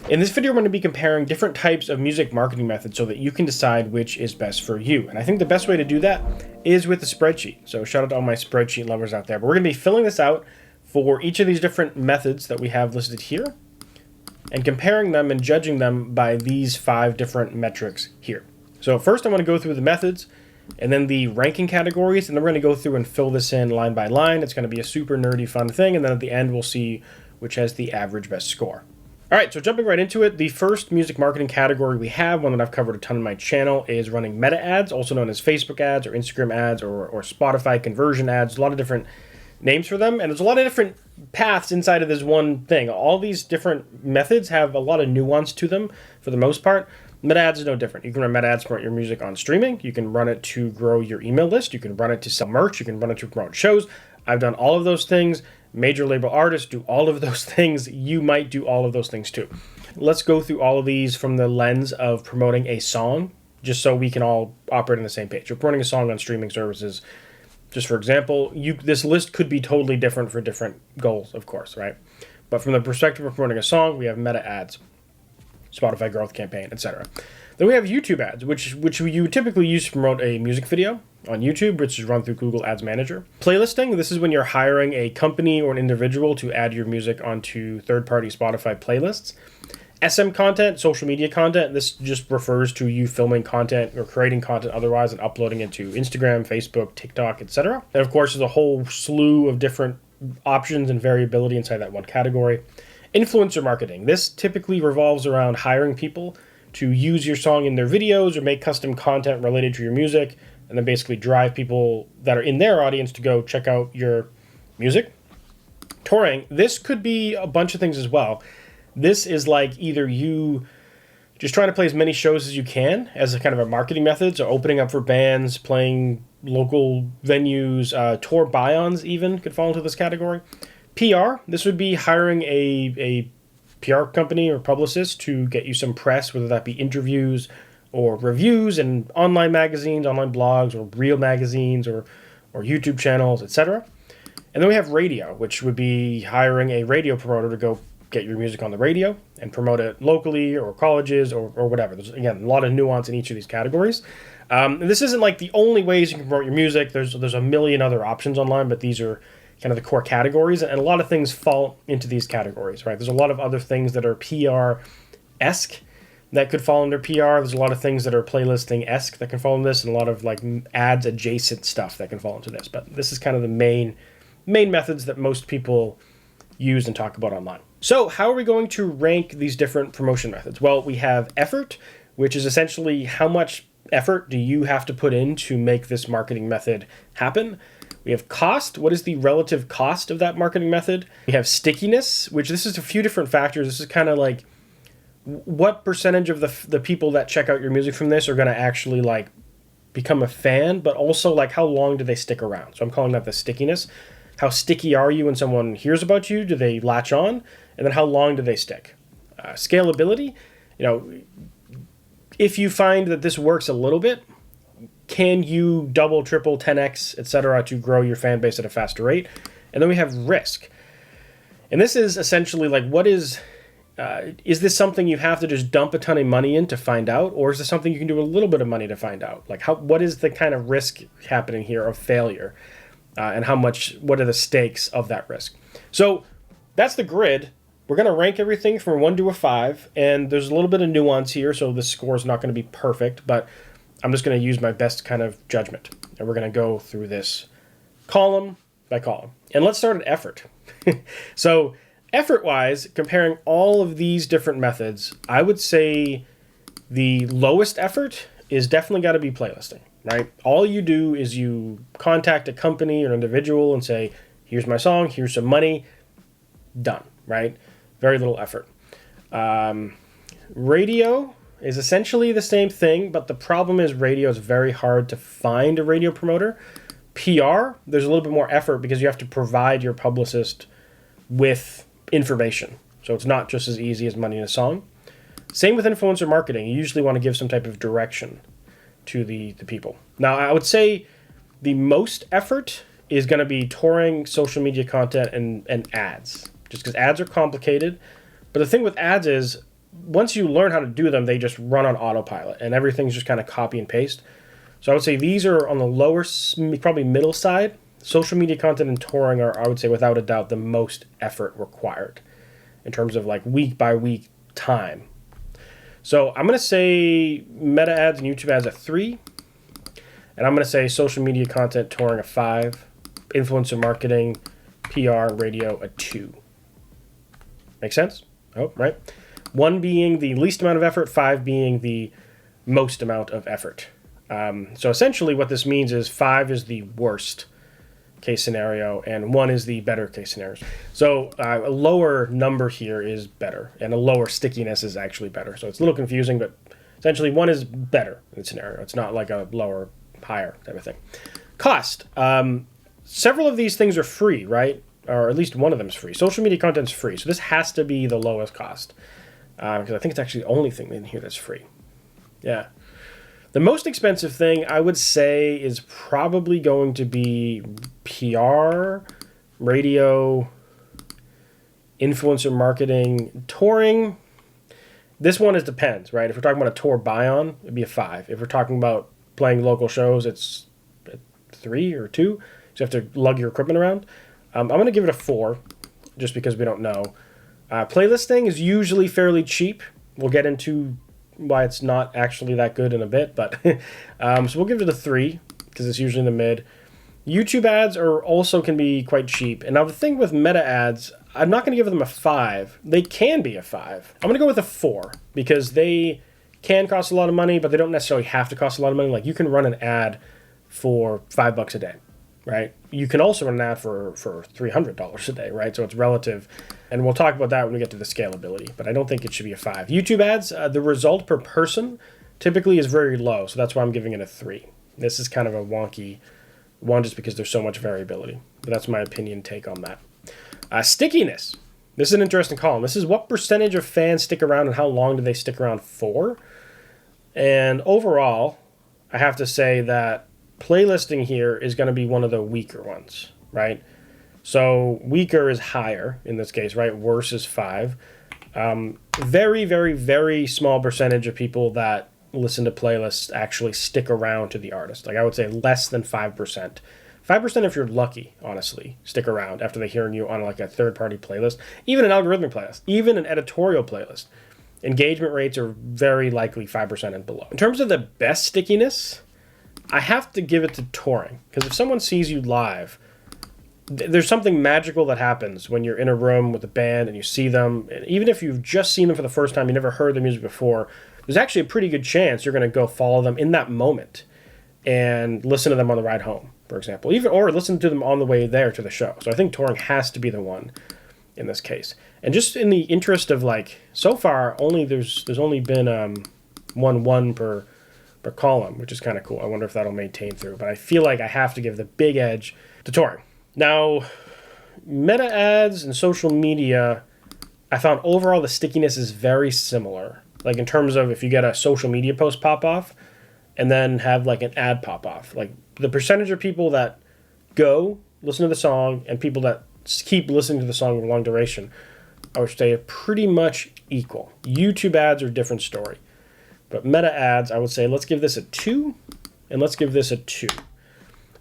In this video, I'm going to be comparing different types of music marketing methods so that you can decide which is best for you. And I think the best way to do that is with a spreadsheet. So shout out to all my spreadsheet lovers out there. But we're going to be filling this out for each of these different methods that we have listed here and comparing them and judging them by these 5 different metrics here. So first I'm going to go through the methods and then the ranking categories, and then we're going to go through and fill this in line by line. It's going to be a super nerdy fun thing, and then at the end we'll see which has the average best score. All right, so jumping right into it, the first music marketing category we have, one that I've covered a ton on my channel, is running meta ads, also known as Facebook ads or Instagram ads or Spotify conversion ads. A lot of different names for them, and there's a lot of different paths inside of this one thing. All these different methods have a lot of nuance to them for the most part. Meta ads is no different. You can run meta ads to promote your music on streaming. You can run it to grow your email list. You can run it to sell merch. You can run it to promote shows. I've done all of those things. Major label artists do all of those things. You might do all of those things too. Let's go through all of these from the lens of promoting a song, just so we can all operate on the same page. You're promoting a song on streaming services. Just for example, this list could be totally different for different goals, of course, right? But from the perspective of promoting a song, we have meta ads, Spotify growth campaign, etc. Then we have YouTube ads, which you typically use to promote a music video on YouTube, which is run through Google Ads Manager. Playlisting, this is when you're hiring a company or an individual to add your music onto third-party Spotify playlists. SM content, social media content, this just refers to you filming content or creating content otherwise and uploading it to Instagram, Facebook, TikTok, etc. And of course, there's a whole slew of different options and variability inside that one category. Influencer marketing, this typically revolves around hiring people to use your song in their videos or make custom content related to your music, and then basically drive people that are in their audience to go check out your music. Touring, this could be a bunch of things as well. This is like either you just trying to play as many shows as you can as a kind of a marketing method, so opening up for bands, playing local venues, tour buy-ons even could fall into this category. PR, this would be hiring a PR company or publicist to get you some press, whether that be interviews or reviews in online magazines, online blogs, or real magazines, or YouTube channels, etc. And then we have radio, which would be hiring a radio promoter to go get your music on the radio and promote it locally or colleges or whatever. There's, again, a lot of nuance in each of these categories. And this isn't like the only ways you can promote your music. There's a million other options online, but these are kind of the core categories, and a lot of things fall into these categories, right? There's a lot of other things that are PR-esque that could fall under PR. There's a lot of things that are playlisting-esque that can fall into this, and a lot of like ads-adjacent stuff that can fall into this. But this is kind of the main methods that most people use and talk about online. So how are we going to rank these different promotion methods? Well, we have effort, which is essentially how much effort do you have to put in to make this marketing method happen. We have cost. What is the relative cost of that marketing method? We have stickiness, which this is a few different factors. This is kind of like what percentage of the people that check out your music from this are going to actually like become a fan, but also like how long do they stick around? So I'm calling that the stickiness. How sticky are you when someone hears about you? Do they latch on? And then how long do they stick? Scalability, if you find that this works a little bit, can you double, triple, 10x, etc. to grow your fan base at a faster rate? And then we have risk. And this is essentially like, what is this something you have to just dump a ton of money in to find out? Or is this something you can do a little bit of money to find out? Like what is the kind of risk happening here of failure? And what are the stakes of that risk? So that's the grid. We're going to rank everything from 1 to a 5. And there's a little bit of nuance here, so the score is not going to be perfect, but I'm just going to use my best kind of judgment. And we're going to go through this column by column. And let's start at effort. So effort-wise, comparing all of these different methods, I would say the lowest effort is definitely got to be playlisting, right? All you do is you contact a company or an individual and say, here's my song, here's some money, done, right? Very little effort. Radio is essentially the same thing, but the problem is radio is very hard to find a radio promoter. PR, there's a little bit more effort because you have to provide your publicist with information. So it's not just as easy as money in a song. Same with influencer marketing. You usually want to give some type of direction to the people. Now, I would say the most effort is going to be touring, social media content, and ads. Just because ads are complicated. But the thing with ads is once you learn how to do them, they just run on autopilot, and everything's just kind of copy and paste. So I would say these are on the lower, probably middle side. Social media content and touring are, I would say, without a doubt, the most effort required in terms of like week by week time. So I'm going to say meta ads and YouTube ads a 3. And I'm going to say social media content touring a 5. Influencer marketing, PR, and radio a 2. Make sense? Oh, right. 1 being the least amount of effort, 5 being the most amount of effort. So essentially what this means is 5 is the worst case scenario and 1 is the better case scenario. So a lower number here is better and a lower stickiness is actually better. So it's a little confusing, but essentially 1 is better in the scenario. It's not like a lower, higher type of thing. Cost. Several of these things are free, right? Or at least one of them is free. Social media content's free. So this has to be the lowest cost. Because I think it's actually the only thing in here that's free. Yeah. The most expensive thing I would say is probably going to be PR, radio, influencer marketing, touring. This one depends, right? If we're talking about a tour buy-on, it'd be a 5. If we're talking about playing local shows, it's a 3 or 2. So you have to lug your equipment around. I'm going to give it a 4, just because we don't know. Playlisting is usually fairly cheap. We'll get into why it's not actually that good in a bit, but so we'll give it a 3 because it's usually in the mid. YouTube ads also can be quite cheap. And now the thing with meta ads, I'm not going to give them a 5. They can be a 5. I'm going to go with a 4 because they can cost a lot of money, but they don't necessarily have to cost a lot of money. Like you can run an ad for $5 a day, right? You can also run an ad for $300 a day, right? So it's relative. And we'll talk about that when we get to the scalability, but I don't think it should be a 5. YouTube ads, the result per person typically is very low, so that's why I'm giving it a 3. This is kind of a wonky one just because there's so much variability, but that's my opinion take on that. Stickiness. This is an interesting column. This is what percentage of fans stick around and how long do they stick around for? And overall, I have to say that playlisting here is going to be one of the weaker ones, right? So weaker is higher in this case, right? Worse is 5. Very, very, very small percentage of people that listen to playlists actually stick around to the artist. Like I would say less than 5%. 5% if you're lucky, honestly, stick around after they hearing you on like a third-party playlist. Even an algorithmic playlist, even an editorial playlist. Engagement rates are very likely 5% and below. In terms of the best stickiness, I have to give it to touring. Because if someone sees you live, there's something magical that happens when you're in a room with a band and you see them. And even if you've just seen them for the first time, you never heard their music before, there's actually a pretty good chance you're going to go follow them in that moment and listen to them on the ride home, for example. Or listen to them on the way there to the show. So I think touring has to be the one in this case. And just in the interest of like, so far, there's only been 1 per column, which is kind of cool. I wonder if that'll maintain through. But I feel like I have to give the big edge to touring. Now, meta ads and social media, I found overall the stickiness is very similar. Like in terms of if you get a social media post pop off and then have like an ad pop off, like the percentage of people that go listen to the song and people that keep listening to the song for long duration, I would say pretty much equal. YouTube ads are a different story. But meta ads, I would say let's give this a 2 and let's give this a 2.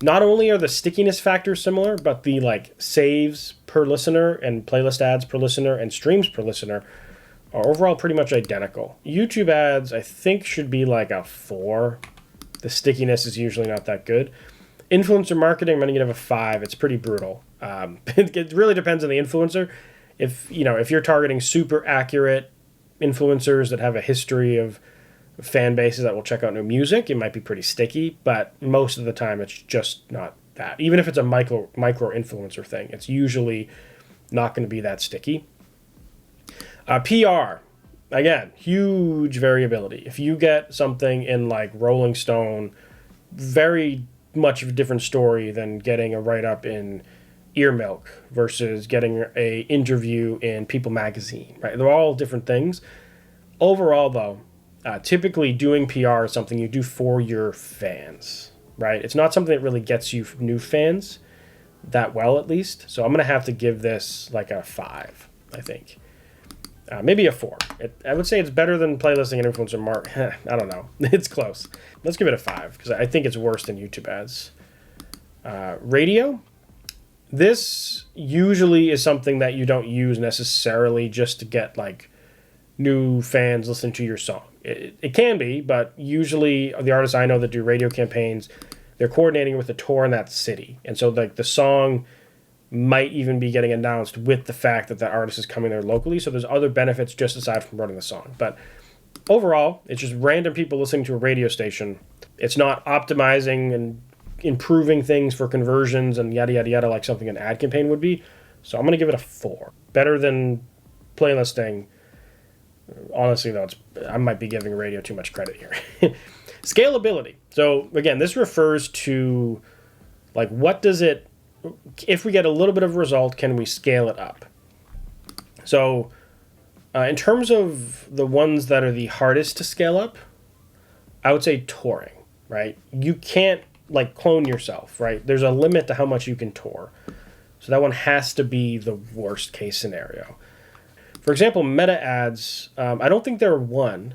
Not only are the stickiness factors similar, but the like saves per listener and playlist ads per listener and streams per listener are overall pretty much identical. YouTube ads, I think, should be like a 4. The stickiness is usually not that good. Influencer marketing, I'm going to give a 5. It's pretty brutal. It really depends on the influencer. If you're targeting super accurate influencers that have a history of fan bases that will check out new music, it might be pretty sticky, but most of the time it's just not that. Even if it's a micro influencer thing, it's usually not going to be that sticky. PR, again, huge variability. If you get something in like Rolling Stone, very much of a different story than getting a write-up in Ear Milk versus getting a interview in People Magazine, right? They're all different things. Overall, though, typically doing PR is something you do for your fans, right? It's not something that really gets you new fans that well, at least. So I'm going to have to give this like a 5, I think. Maybe a 4. I would say it's better than playlisting and influencer I don't know. It's close. Let's give it a 5 because I think it's worse than YouTube ads. Radio. This usually is something that you don't use necessarily just to get like new fans listening to your song. It can be, but usually the artists I know that do radio campaigns, they're coordinating with a tour in that city. And so like the song might even be getting announced with the fact that artist is coming there locally. So there's other benefits just aside from running the song. But overall, it's just random people listening to a radio station. It's not optimizing and improving things for conversions and yada, yada, yada, like something an ad campaign would be. So I'm going to give it a 4. Better than playlisting. Honestly, though, I might be giving radio too much credit here. Scalability. So again, this refers to like what does it, if we get a little bit of a result, can we scale it up? So in terms of the ones that are the hardest to scale up, I would say touring, right? You can't like clone yourself, right? There's a limit to how much you can tour. So that one has to be the worst case scenario. For example, meta ads, I don't think they're one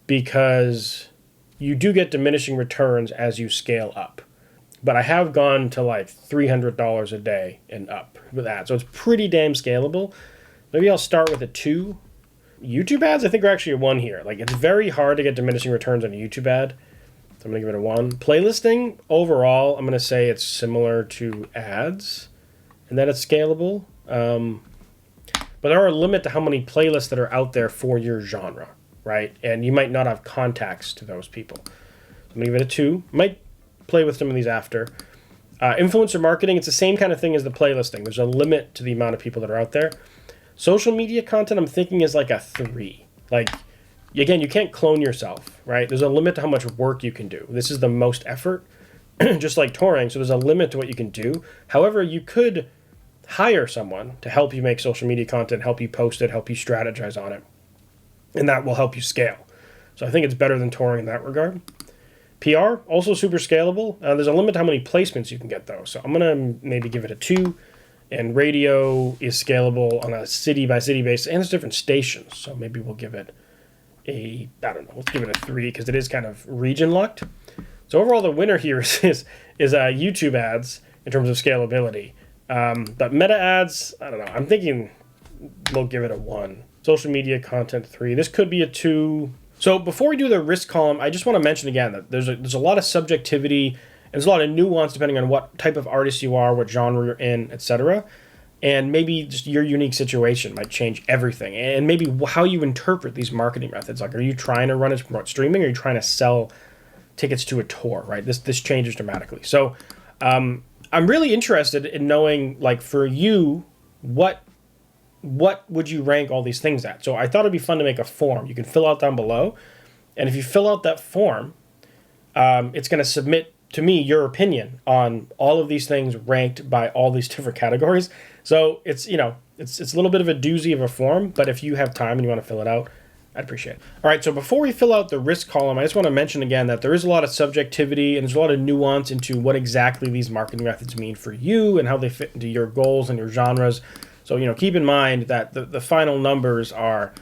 because you do get diminishing returns as you scale up. But I have gone to like $300 a day and up with that. So it's pretty damn scalable. Maybe I'll start with a 2. YouTube ads, I think, are actually a 1 here. Like, it's very hard to get diminishing returns on a YouTube ad. So I'm going to give it a 1. Playlisting, overall, I'm going to say it's similar to ads and that it's scalable. But there are a limit to how many playlists that are out there for your genre, right? And you might not have contacts to those people. So I'm going to give it a 2. Might play with some of these after. Influencer marketing, it's the same kind of thing as the playlisting. There's a limit to the amount of people that are out there. Social media content, I'm thinking, is like a 3. Like, again, you can't clone yourself, right? There's a limit to how much work you can do. This is the most effort, just like touring, so there's a limit to what you can do. However, you could hire someone to help you make social media content, help you post it, help you strategize on it, and that will help you scale. So I think it's better than touring in that regard. PR, also super scalable. There's a limit to how many placements you can get, though. So I'm going to maybe give it a 2. And radio is scalable on a city-by-city basis. And there's different stations. So maybe we'll give it I don't know, let's give it a 3 because it is kind of region-locked. So overall, the winner here is YouTube ads in terms of scalability. But meta ads, I don't know. I'm thinking we'll give it a 1. Social media content, 3. This could be a 2. So before we do the risk column, I just want to mention again that there's a lot of subjectivity and there's a lot of nuance depending on what type of artist you are, what genre you're in, etc. And maybe just your unique situation might change everything. And maybe how you interpret these marketing methods. Like, are you trying to run it to promote streaming, or are you trying to sell tickets to a tour, right? This changes dramatically. So I'm really interested in knowing, like, for you, what would you rank all these things at? So I thought it'd be fun to make a form you can fill out down below. And if you fill out that form, it's going to submit to me your opinion on all of these things ranked by all these different categories. So it's a little bit of a doozy of a form, but if you have time and you want to fill it out, I'd appreciate it. All right, so before we fill out the risk column, I just want to mention again that there is a lot of subjectivity and there's a lot of nuance into what exactly these marketing methods mean for you and how they fit into your goals and your genres. So, keep in mind that the final numbers are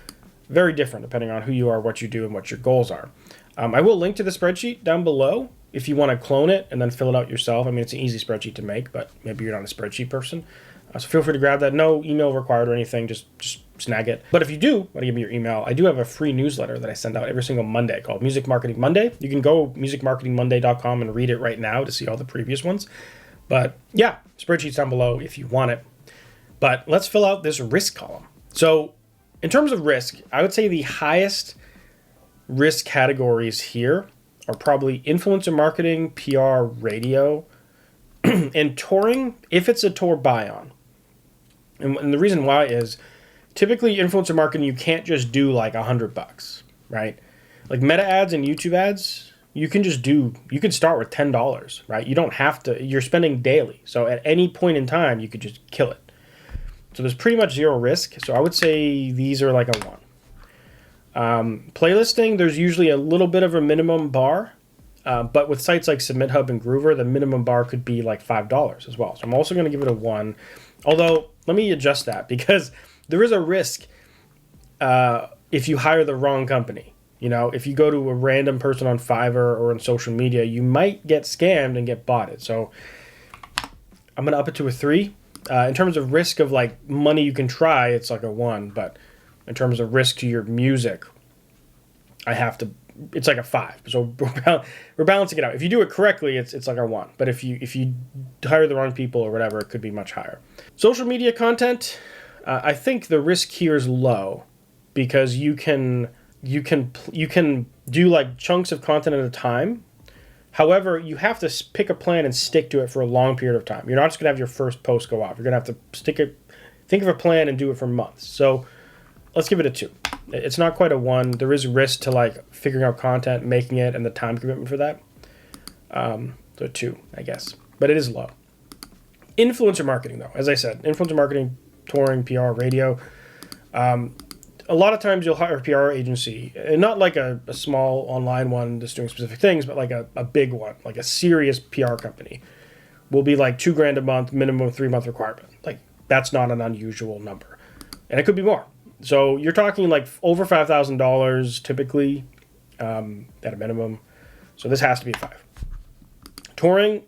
very different depending on who you are, what you do, and what your goals are. I will link to the spreadsheet down below if you want to clone it and then fill it out yourself. I mean, it's an easy spreadsheet to make, but maybe you're not a spreadsheet person. So feel free to grab that. No email required or anything. Just snag it. But if you do want to give me your email, I do have a free newsletter that I send out every single Monday called Music Marketing Monday. You can go musicmarketingmonday.com and read it right now to see all the previous ones. But yeah, spreadsheet's down below if you want it. But let's fill out this risk column. So in terms of risk, I would say the highest risk categories here are probably influencer marketing, PR, radio, and touring, if it's a tour buy-on. And the reason why is typically influencer marketing, you can't just do like $100, right? Like meta ads and YouTube ads, you can start with $10, right? You don't have to, you're spending daily. So at any point in time, you could just kill it. So there's pretty much zero risk. So I would say these are like a 1. Playlisting, there's usually a little bit of a minimum bar. But with sites like SubmitHub and Groover, the minimum bar could be like $5 as well. So I'm also going to give it a 1. Although, let me adjust that because there is a risk if you hire the wrong company. You know, if you go to a random person on Fiverr or on social media, you might get scammed and get botted. So I'm going to up it to a 3. In terms of risk of like money you can try, it's like a 1. But in terms of risk to your music, it's like a 5. So we're balancing it out. If you do it correctly, it's like a 1. But if you hire the wrong people or whatever, it could be much higher. Social media content, I think the risk here is low because you can do like chunks of content at a time. However, you have to pick a plan and stick to it for a long period of time. You're not just going to have your first post go off. You're going to have to think of a plan and do it for months. So let's give it a 2. It's not quite a 1. There is risk to like figuring out content, making it, and the time commitment for that. So 2, I guess. But it is low. Influencer marketing, though. As I said, influencer marketing, touring, PR, radio. A lot of times you'll hire a PR agency, and not like a small online one that's doing specific things, but like a big one, like a serious PR company, will be like $2,000 a month, minimum 3-month requirement. Like that's not an unusual number, and it could be more. So you're talking like over $5,000 typically at a minimum. So this has to be a 5. Touring,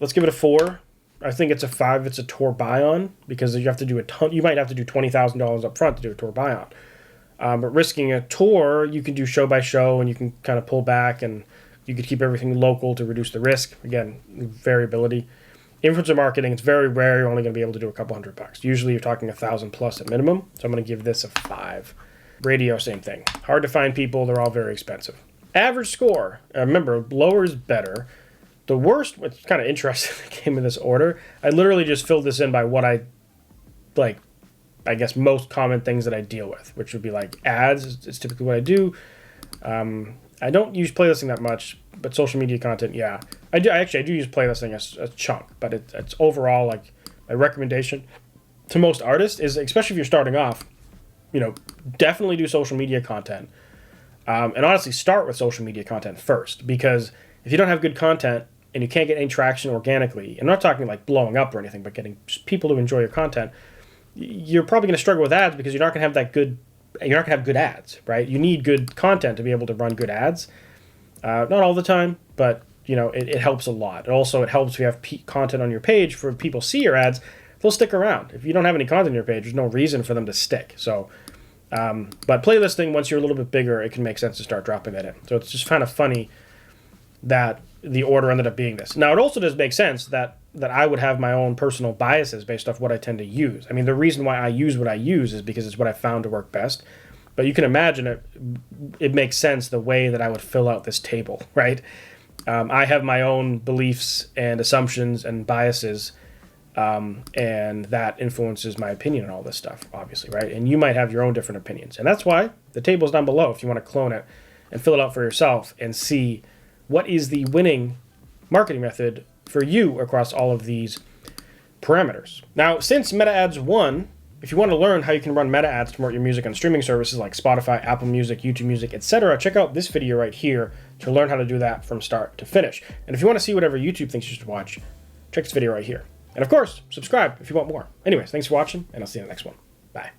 let's give it a 4. I think it's a 5. It's a tour buy-on because you have to do a ton. You might have to do $20,000 up front to do a tour buy-on. But risking a tour, you can do show by show, and you can kind of pull back, and you could keep everything local to reduce the risk. Again, variability. Influencer marketing, it's very rare you're only going to be able to do a couple $100. Usually you're talking $1,000 plus at minimum. So I'm going to give this a 5. Radio, same thing. Hard to find people. They're all very expensive. Average score. Remember, lower is better. The worst, what's kind of interesting, came in this order. I literally just filled this in by what I guess most common things that I deal with, which would be like ads. It's typically what I do. I don't use playlisting that much, but social media content, yeah. I do use playlisting a chunk, but it's overall like my recommendation to most artists is, especially if you're starting off, definitely do social media content. And honestly, start with social media content first, because if you don't have good content and you can't get any traction organically, I'm not talking like blowing up or anything, but getting people to enjoy your content, you're probably going to struggle with ads because you're not going to have good ads, right? You need good content to be able to run good ads. Not all the time, but it helps a lot. Also, it helps if you have content on your page for people see your ads, they'll stick around. If you don't have any content on your page, there's no reason for them to stick. So, but playlisting, once you're a little bit bigger, it can make sense to start dropping that in. So it's just kind of funny that the order ended up being this. Now, it also does make sense that I would have my own personal biases based off what I tend to use. I mean, the reason why I use what I use is because it's what I found to work best. But you can imagine it makes sense the way that I would fill out this table, right? I have my own beliefs and assumptions and biases, and that influences my opinion on all this stuff, obviously, right? And you might have your own different opinions. And that's why the table's down below if you want to clone it and fill it out for yourself and see what is the winning marketing method for you across all of these parameters. Now, since Meta Ads won, if you want to learn how you can run meta ads to promote your music on streaming services like Spotify, Apple Music, YouTube Music, etc., check out this video right here to learn how to do that from start to finish. And if you want to see whatever YouTube thinks you should watch, check this video right here. And of course, subscribe if you want more. Anyways, thanks for watching, and I'll see you in the next one. Bye.